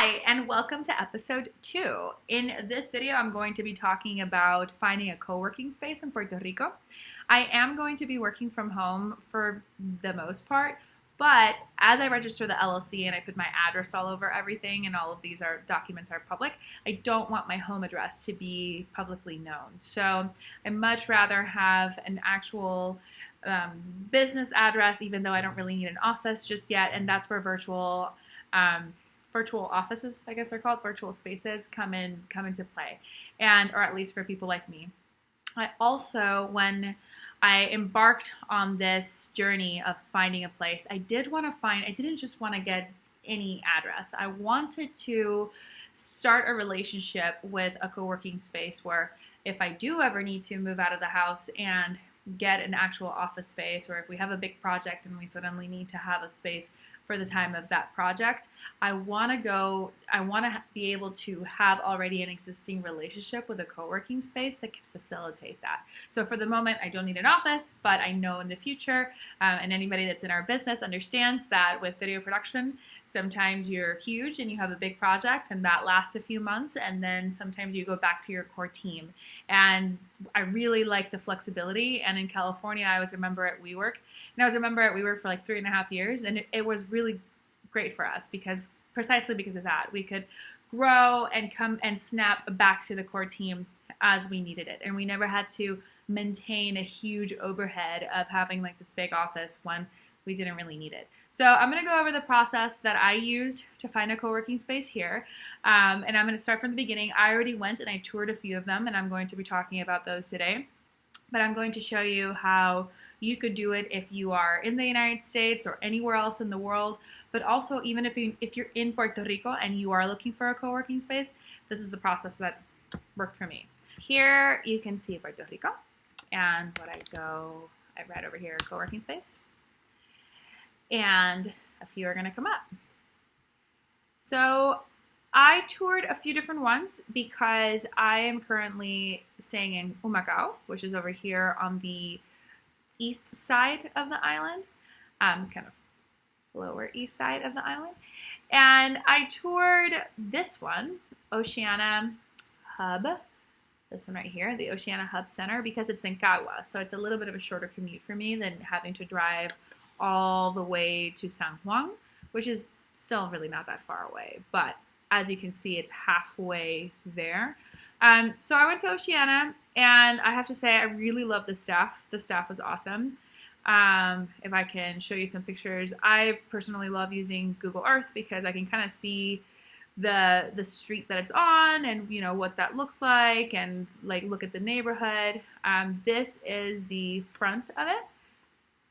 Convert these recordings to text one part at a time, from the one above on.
Hi, and welcome to episode 2. In this video, I'm going to be talking about finding a co-working space in Puerto Rico. I am going to be working from home for the most part, but as I register the LLC and I put my address all over everything and all of these documents are public, I don't want my home address to be publicly known. So I much rather have an actual business address, even though I don't really need an office just yet, and that's where virtual offices, I guess they're called, virtual spaces come into play, or at least for people like me. I also, when I embarked on this journey of finding a place, I didn't just want to get any address. I wanted to start a relationship with a co-working space where if I do ever need to move out of the house and get an actual office space, or if we have a big project and we suddenly need to have a space for the time of that project, I want to be able to have already an existing relationship with a co-working space that can facilitate that. So for the moment, I don't need an office, but I know in the future, and anybody that's in our business understands that with video production, sometimes you're huge and you have a big project and that lasts a few months, and then sometimes you go back to your core team. And I really like the flexibility. And in California, I was a member at WeWork. And I was a member at WeWork for like 3.5 years, and it was really great for us precisely because of that. We could grow and come and snap back to the core team as we needed it. And we never had to maintain a huge overhead of having like this big office when we didn't really need it. So I'm going to go over the process that I used to find a co-working space here. And I'm going to start from the beginning. I already went and I toured a few of them, and I'm going to be talking about those today. But I'm going to show you how you could do it if you are in the United States or anywhere else in the world, but also even if you're in Puerto Rico and you are looking for a co-working space, this is the process that worked for me. Here you can see Puerto Rico, and I read over here, co-working space, and a few are going to come up. So I toured a few different ones because I am currently staying in Humacao, which is over here on the east side of the island, kind of lower east side of the island. And I toured this one, Oceana Hub, this one right here, the Oceana Hub Center, because it's in Cagua. So it's a little bit of a shorter commute for me than having to drive all the way to San Juan, which is still really not that far away. But as you can see, it's halfway there. So I went to Oceana, and I have to say I really love the staff. The staff was awesome. If I can show you some pictures, I personally love using Google Earth because I can kind of see the street that it's on and what that looks like, and like look at the neighborhood. This is the front of it.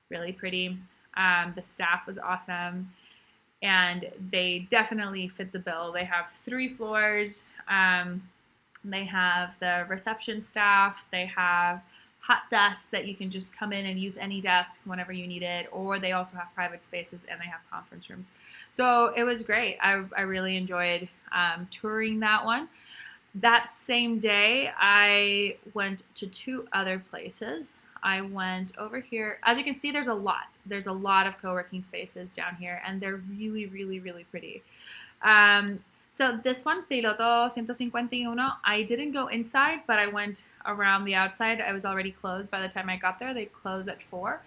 Really pretty. The staff was awesome, and they definitely fit the bill. They have 3 floors. They have the reception staff. They have hot desks that you can just come in and use any desk whenever you need it, or they also have private spaces and they have conference rooms. So it was great. I really enjoyed touring that one. That same day, I went to 2 other places. I went over here. As you can see, there's a lot of co-working spaces down here, and they're really, really, really pretty. So this one, Piloto 151, I didn't go inside, but I went around the outside. I was already closed by the time I got there. They close at 4.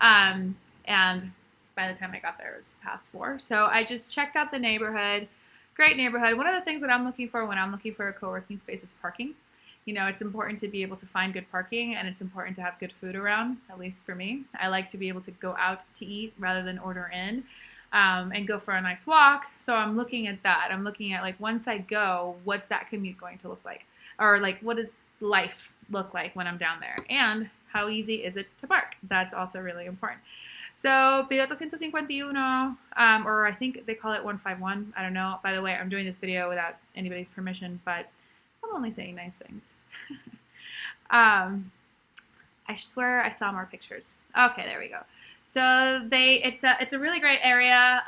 And by the time I got there, it was past 4. So I just checked out the neighborhood. Great neighborhood. One of the things that I'm looking for when I'm looking for a co-working space is parking. It's important to be able to find good parking, and it's important to have good food around, at least for me. I like to be able to go out to eat rather than order in. And go for a nice walk. So I'm looking at that. I'm looking at, like, once I go, what's that commute going to look like? Or, like, what does life look like when I'm down there? And how easy is it to park? That's also really important. So Piloto 151, or I think they call it 151. I don't know. By the way, I'm doing this video without anybody's permission, but I'm only saying nice things. I swear I saw more pictures. Okay, there we go. So it's a really great area,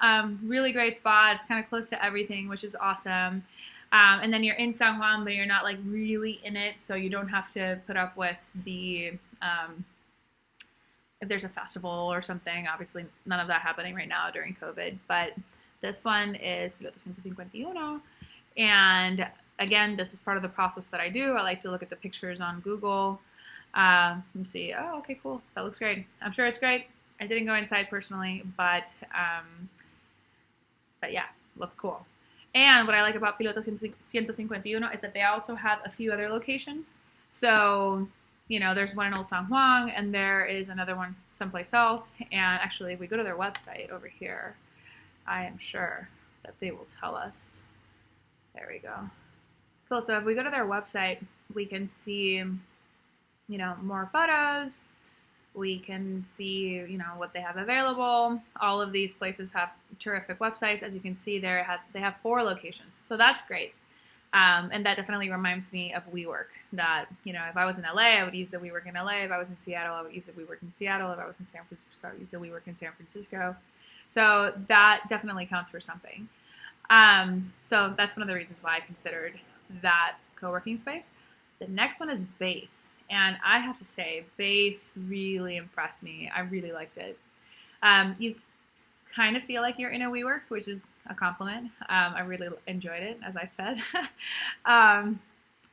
really great spot. It's kind of close to everything, which is awesome. And then you're in San Juan, but you're not like really in it, so you don't have to put up with the if there's a festival or something. Obviously, none of that happening right now during COVID, but This one is Piloto 151. And again, this is part of the process that I do. I like to look at the pictures on Google and see, oh, okay, cool. That looks great. I'm sure it's great. I didn't go inside personally, but yeah, looks cool. And what I like about Piloto 151 is that they also have a few other locations. So, there's one in Old San Juan, and there is another one someplace else. And actually, if we go to their website over here, I am sure that they will tell us. There we go. Cool. So if we go to their website, we can see, more photos. We can see, what they have available. All of these places have terrific websites. As you can see, they have 4 locations. So that's great. And that definitely reminds me of WeWork. That, if I was in LA, I would use the WeWork in LA. If I was in Seattle, I would use the WeWork in Seattle. If I was in San Francisco, I would use the WeWork in San Francisco. So that definitely counts for something. So that's one of the reasons why I considered that co-working space. The next one is Base. And I have to say, Base really impressed me. I really liked it. You kind of feel like you're in a WeWork, which is a compliment. I really enjoyed it, as I said.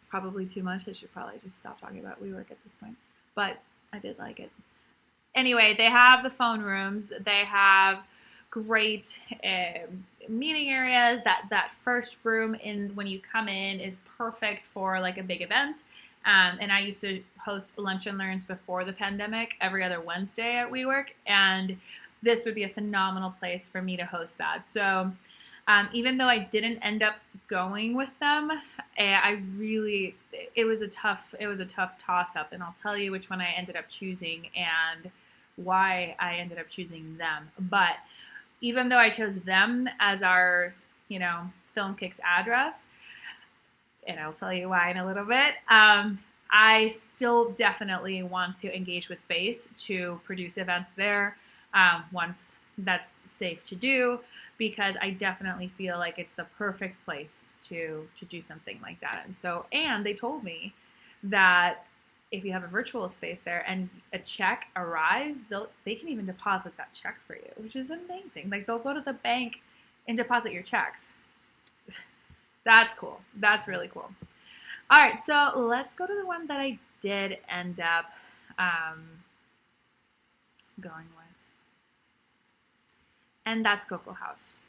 Probably too much. I should probably just stop talking about WeWork at this point. But I did like it. Anyway, they have the phone rooms. They have great meeting areas. That first room when you come in is perfect for like a big event. And I used to host lunch and learns before the pandemic every other Wednesday at WeWork, and this would be a phenomenal place for me to host that. So even though I didn't end up going with them, it was a tough toss up, and I'll tell you which one I ended up choosing and why I ended up choosing them. But even though I chose them as our, Filmkik's address, and I'll tell you why in a little bit, I still definitely want to engage with Base to produce events there once that's safe to do, because I definitely feel like it's the perfect place to do something like that. And they told me that if you have a virtual space there and a check arrives, they can even deposit that check for you, which is amazing. Like, they'll go to the bank and deposit your checks. That's cool. That's really cool. All right, so let's go to the one that I did end up going with. And that's Cocoa House.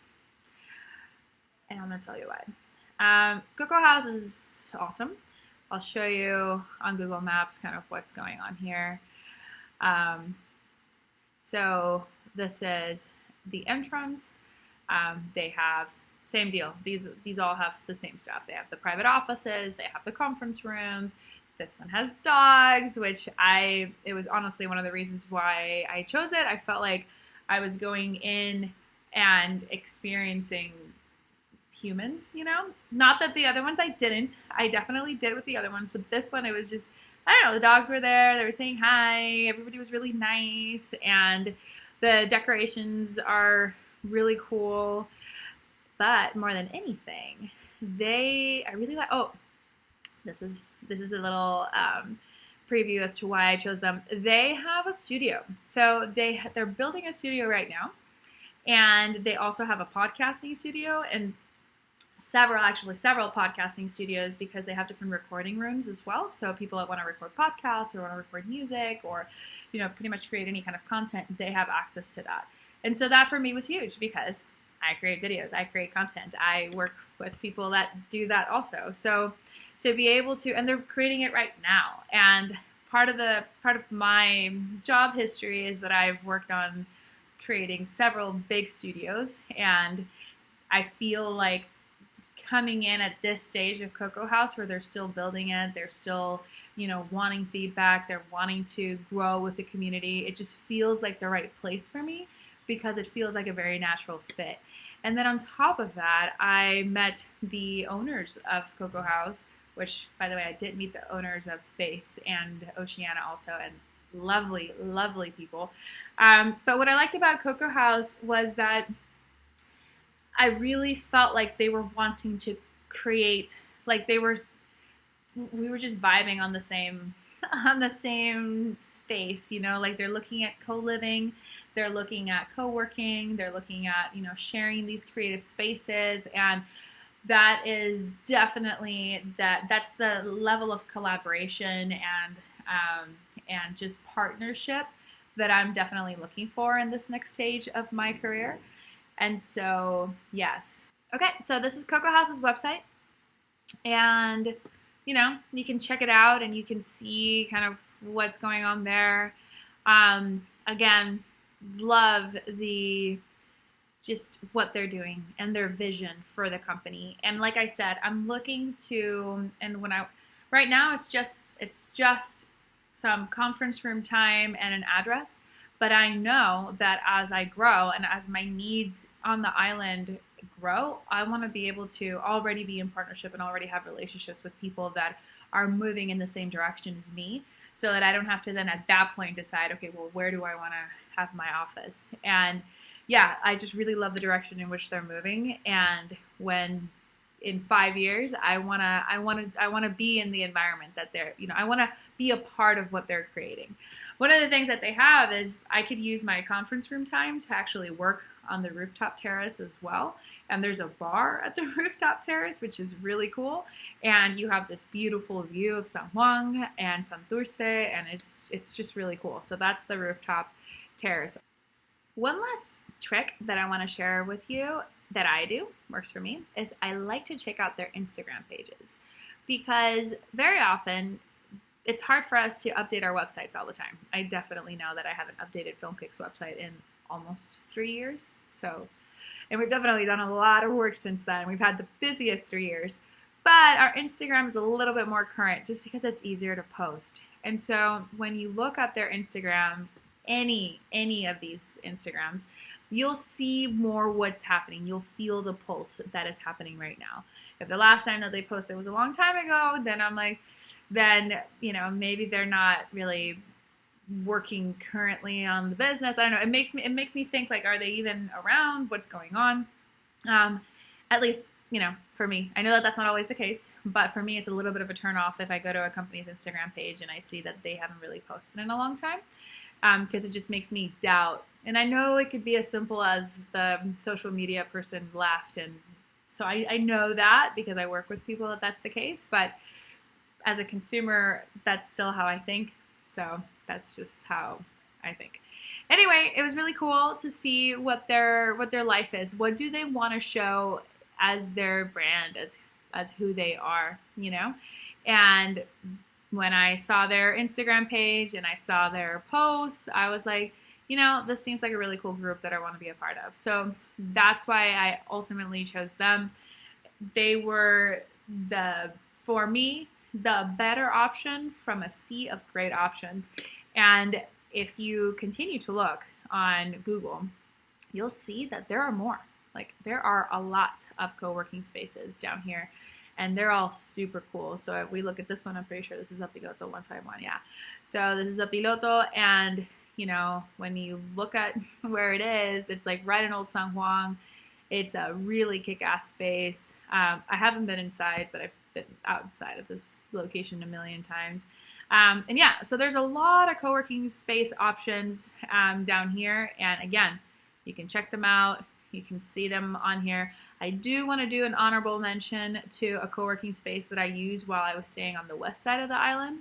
And I'm going to tell you why. Cocoa House is awesome. I'll show you on Google Maps kind of what's going on here. So this is the entrance. They have same deal. These all have the same stuff. They have the private offices. They have the conference rooms. This one has dogs, which it was honestly one of the reasons why I chose it. I felt like I was going in and experiencing humans, Not that the other ones I didn't. I definitely did with the other ones, but this one, it was just, I don't know, the dogs were there. They were saying hi. Everybody was really nice, and the decorations are really cool. But more than anything, I really like, this is a little preview as to why I chose them. They have a studio. So they're building a studio right now, and they also have a podcasting studio and several podcasting studios, because they have different recording rooms as well. So people that want to record podcasts or want to record music or, pretty much create any kind of content, they have access to that. And so that for me was huge, because I create videos, I create content, I work with people that do that also. So to be able to, and they're creating it right now. And part of my job history is that I've worked on creating several big studios, and I feel like coming in at this stage of Cocoa House, where they're still building it, they're still, wanting feedback, they're wanting to grow with the community. It just feels like the right place for me, because it feels like a very natural fit. And then on top of that, I met the owners of Cocoa House, which, by the way, I did meet the owners of Base and Oceana also, and lovely, lovely people. But what I liked about Cocoa House was that I really felt like they were wanting to create, like we were just vibing on the same space, like they're looking at co-living. They're looking at co-working, they're looking at, sharing these creative spaces, and that is definitely that's the level of collaboration and just partnership that I'm definitely looking for in this next stage of my career. And so, yes. Okay, so this is Coco House's website, and you can check it out and you can see kind of what's going on there. Again, love just what they're doing and their vision for the company. And like I said, I'm looking to, and right now it's just some conference room time and an address, but I know that as I grow and as my needs on the island grow, I want to be able to already be in partnership and already have relationships with people that are moving in the same direction as me, so that I don't have to then at that point decide, okay, well, where do I want to have my office? And yeah, I just really love the direction in which they're moving. And when in 5 years, I want to be in the environment that they're, I want to be a part of what they're creating. One of the things that they have is I could use my conference room time to actually work on the rooftop terrace as well. And there's a bar at the rooftop terrace, which is really cool. And you have this beautiful view of San Juan and Santurce, and it's just really cool. So that's the rooftop terrace. One last trick that I want to share with you that I do, works for me, is I like to check out their Instagram pages, because very often it's hard for us to update our websites all the time. I definitely know that I haven't updated Filmkik's website in almost 3 years. And we've definitely done a lot of work since then. We've had the busiest 3 years, but our Instagram is a little bit more current just because it's easier to post. And so when you look at their Instagram, any of these Instagrams, you'll see more what's happening. You'll feel the pulse that is happening right now. If the last time that they posted was a long time ago, then I'm like, maybe they're not really working currently on the business. I don't know. It makes me think, like, are they even around? What's going on? At least, for me, I know that that's not always the case, but for me, it's a little bit of a turnoff if I go to a company's Instagram page and I see that they haven't really posted in a long time, because it just makes me doubt. And I know it could be as simple as the social media person left, and so I know that because I work with people that's the case, but as a consumer, that's still how I think. So that's just how I think. Anyway, it was really cool to see what their life is. What do they want to show as their brand, as who they are, And when I saw their Instagram page and I saw their posts, I was like, this seems like a really cool group that I want to be a part of. So that's why I ultimately chose them. They were for me, the better option from a sea of great options. And if you continue to look on Google, you'll see that there are more. Like, there are a lot of co-working spaces down here, and they're all super cool. So if we look at this one, I'm pretty sure this is a Piloto 151, yeah. So this is a Piloto, and when you look at where it is, it's like right in Old San Juan. It's a really kick-ass space. I haven't been inside, but I've been outside of this location a million times. And yeah, so there's a lot of co-working space options down here. And again, you can check them out. You can see them on here. I do want to do an honorable mention to a co-working space that I used while I was staying on the west side of the island.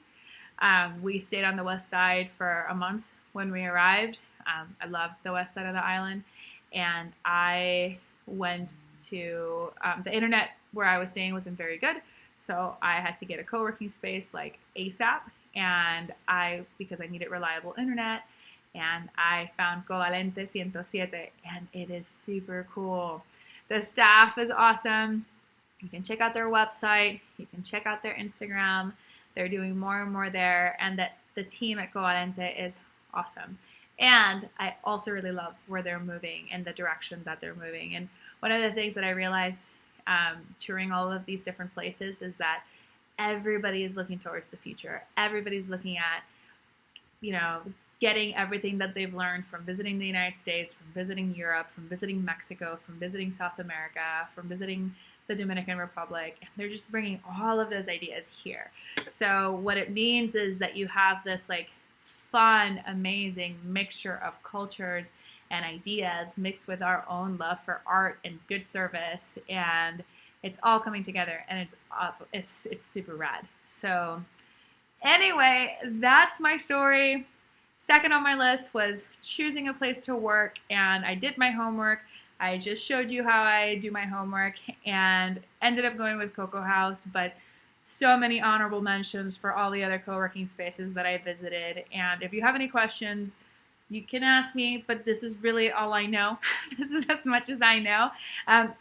We stayed on the west side for a month when we arrived. I love the west side of the island. And I went to, the internet where I was staying wasn't very good. So I had to get a co-working space like ASAP. And because I needed reliable internet, and I found Covalente 107, and it is super cool. The staff is awesome. You can check out their website. You can check out their Instagram. They're doing more and more there, and the team at Covalente is awesome. And I also really love where they're moving and the direction that they're moving. And one of the things that I realized touring all of these different places is that everybody is looking towards the future. Everybody's looking at, getting everything that they've learned from visiting the United States, from visiting Europe, from visiting Mexico, from visiting South America, from visiting the Dominican Republic. And they're just bringing all of those ideas here. So what it means is that you have this like fun, amazing mixture of cultures and ideas mixed with our own love for art and good service, and it's all coming together, and it's super rad. So anyway, that's my story. Second on my list was choosing a place to work, and I did my homework. I just showed you how I do my homework and ended up going with Cocoa House, but so many honorable mentions for all the other co-working spaces that I visited. And if you have any questions, you can ask me, but this is really all I know. This is as much as I know.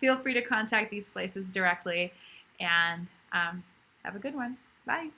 Feel free to contact these places directly, and have a good one. Bye.